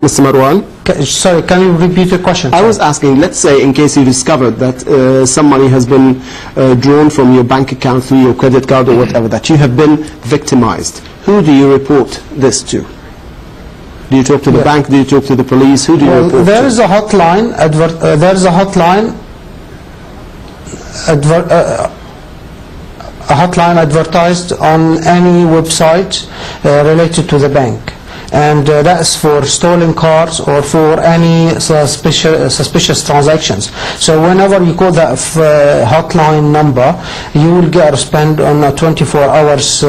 Mr. Marwan? Sorry, can you repeat the question? I was asking, let's say in case you discovered that some money has been drawn from your bank account through your credit card or whatever, that you have been victimized. Who do you report this to? Do you talk to the bank? Do you talk to the police? Who do you report there to? Is a hotline. There is a hotline. A hotline advertised on any website related to the bank. And that's for stolen cards or for any suspicious transactions. So whenever you call that hotline number, you will get a response on a 24 hours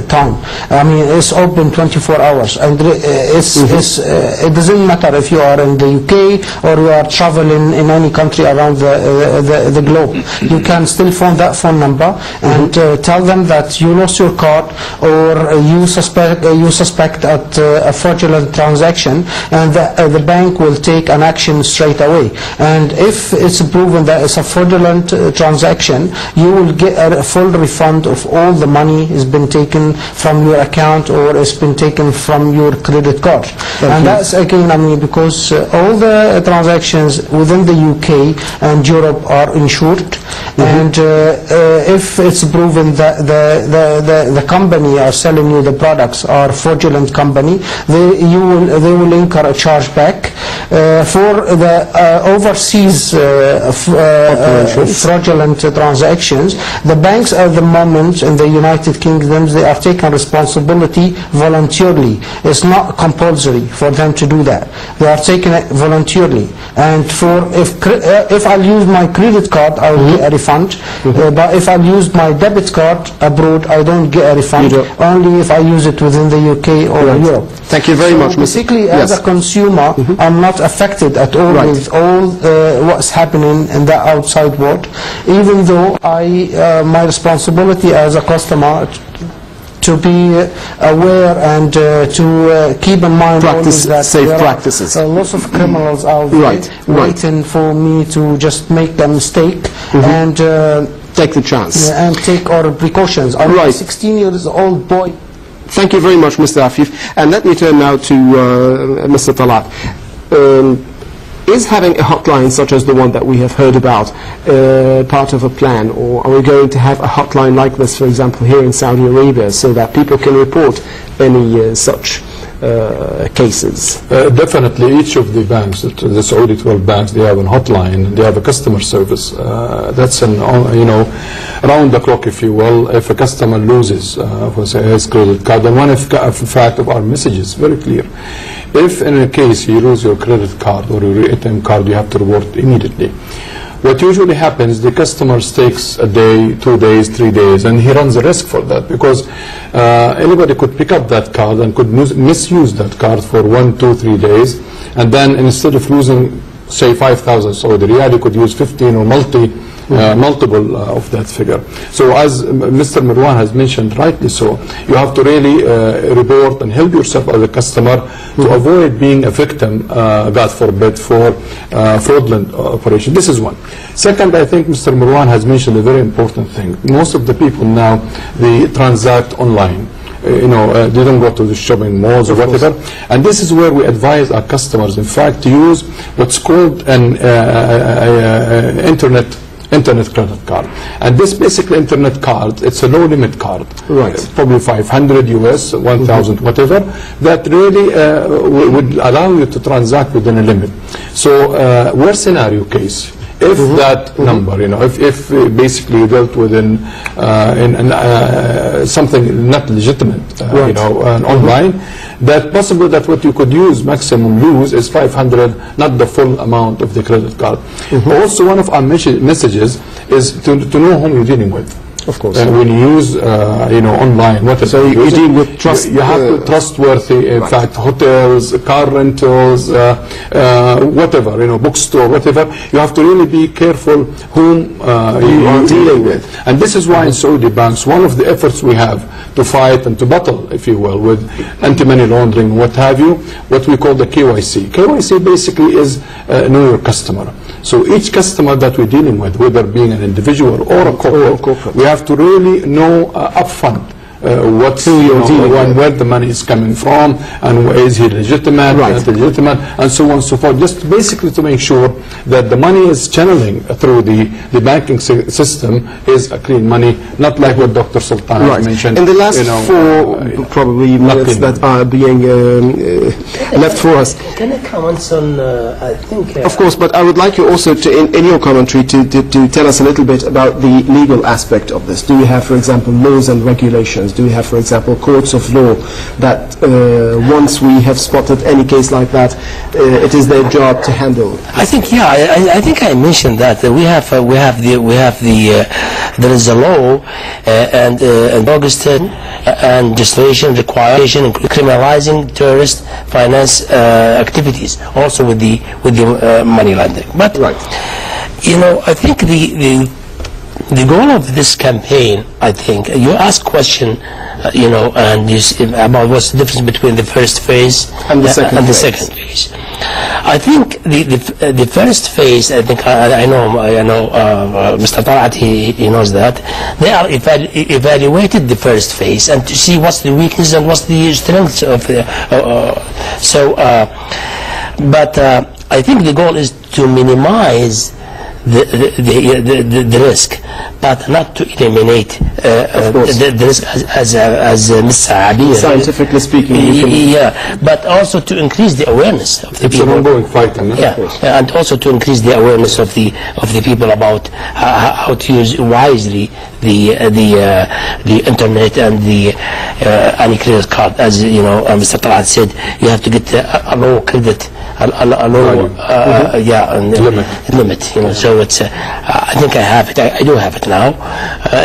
time. I mean, it's open 24 hours, and it doesn't matter if you are in the UK or you are traveling in any country around the globe. You can still phone that phone number and tell them that you lost your card or you suspect a fraudulent transaction, and the bank will take an action straight away. And if it's proven that it's a fraudulent transaction, you will get a full refund of all the money has been taken from your account or has been taken from your credit card. And that's again, I mean, because all the transactions within the UK and Europe are insured, and if it's proven that the company are selling you the products are fraudulent company, they will incur a chargeback for the overseas fraudulent transactions. The banks at the moment in the United Kingdom, they are taking responsibility voluntarily. It's not compulsory for them to do that. They are taking it voluntarily. And if I use my credit card, I will get a refund. But if I use my debit card abroad, I don't get a refund. Only if I use it within the UK or Europe. Thank you very much. Basically, as a consumer, I'm not affected at all with all what's happening in the outside world, even though my responsibility as a customer to be aware and to keep in mind that safe practices. Lots of criminals out there waiting for me to just make a mistake and take the chance and take all precautions. I'm a 16 years old boy. Thank you very much, Mr. Afif. And let me turn now to Mr. Talat. Is having a hotline such as the one that we have heard about part of a plan, or are we going to have a hotline like this, for example, here in Saudi Arabia, so that people can report any such cases? Definitely, each of the banks, the Saudi 12 banks, they have a hotline, they have a customer service. That's around the clock, if you will. If a customer loses his credit card, and one fact of our message is very clear. If in a case you lose your credit card or your ATM card, you have to report immediately. What usually happens, the customer takes a day, 2 days, 3 days, and he runs a risk for that, because anybody could pick up that card and could misuse that card for 1, 2, 3 days, and then instead of losing, say, 5,000 Saudi riyal, you could use 15 or multiple of that figure. So as Mr. Marwan has mentioned rightly so, you have to really report and help yourself as a customer to avoid being a victim, God forbid, for fraudulent operation. This is one. Second, I think Mr. Marwan has mentioned a very important thing. Most of the people now, they transact online. They don't go to the shopping malls or whatever, and this is where we advise our customers, in fact, to use what's called an internet credit card. And this basically internet card, it's a low limit card, probably 500 US, 1,000 whatever, that really would allow you to transact within a limit. So worst scenario case, if that number, if basically you dealt with something not legitimate, online, that possible that what you could use, maximum lose, is 500, not the full amount of the credit card. Also, one of our messages is to know whom you're dealing with. Of course. And when you use, online, whatever. So you deal with trust. You have to trustworthy, in fact, hotels, car rentals, whatever, bookstore, whatever. You have to really be careful whom you are dealing with. And this is why in Saudi banks, one of the efforts we have to fight and to battle, if you will, with anti-money laundering, what have you, what we call the KYC. KYC basically is know your customer. So each customer that we're dealing with, whether being an individual or a corporate, we have to really know upfront what's, Who you're dealing with. where the money is coming from, and is he legitimate, Right. not legitimate, and so on and so forth. Just basically to make sure that the money is channeling through the banking system is a clean money, not like what Dr. Sultan Right. mentioned. In the last four probably minutes clean that are being left for us, Can I comment on, I think... of course, but I would like you also to, in your commentary, to tell us a little bit about the legal aspect of this. Do we have, for example, laws and regulations? Do we have, for example, courts of law that once we have spotted any case like that, it is their job to handle? I think, yeah, I think I mentioned that there is a law and August and legislation requiring criminalizing terrorist finance activities, also with the money laundering. But you know, I think the goal of this campaign, I think, you ask question, you know, and you about what's the difference between the first phase and the second phase. I think the first phase, I think I know Mr. Talat, he knows that they are evaluated the first phase and to see what's the weakness and what's the strengths of the but I think the goal is to minimize the risk, but not to eliminate the risk as Mr. Abir. Scientifically speaking, yeah, but also to increase the awareness of the people. It's an ongoing fight, and also to increase the awareness of the people about how to use wisely the internet and the any credit card. As you know, Mr. Talat said, you have to get a low credit, a low limit. You know, so it's I think I have it. I do have it now.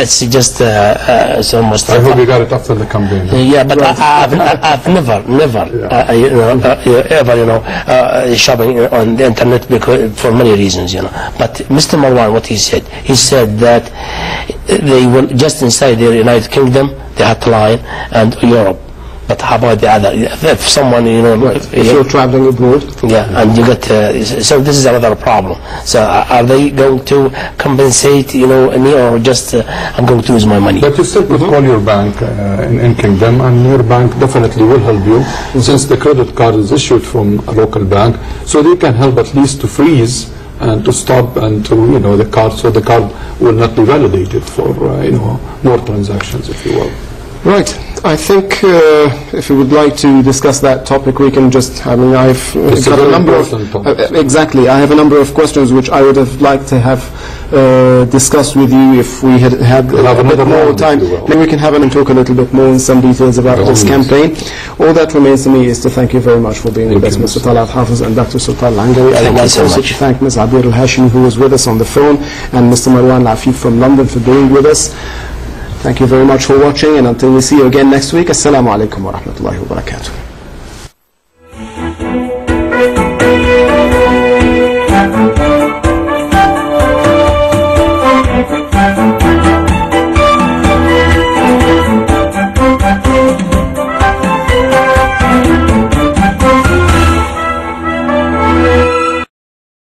It's just it's almost. I hope you got it after the campaign. Yeah, but I've never ever shopping on the internet because for many reasons, you know. But Mr. Marwan, what he said that they will just inside the United Kingdom, the hotline, and Europe. But how about the other? If someone, you know, if you're traveling abroad, and you get so this is another problem. So are they going to compensate, you know, me, or just I'm going to lose my money? But you still could call your bank in Kingdom, and your bank definitely will help you, since the credit card is issued from a local bank, so they can help at least to freeze and to stop and to, you know, the card, so the card will not be validated for you know, more transactions, if you will. Right. I think if you would like to discuss that topic, we can just, I mean, I've got a number of, exactly, I have a number of questions which I would have liked to have discussed with you if we had a bit more time. Maybe we can have and talk a little bit more in some details about this campaign. All that remains to me is to thank you very much for being with us, Mr. Talat Hafiz and Dr. Sultan Al-Angari. I would like also to thank Ms. Abir Al-Hashimi, who was with us on the phone, and Mr. Marwan Lafif from London for being with us. Thank you very much for watching, and until we see you again next week, Assalamu alaikum wa rahmatullahi wa barakatuh.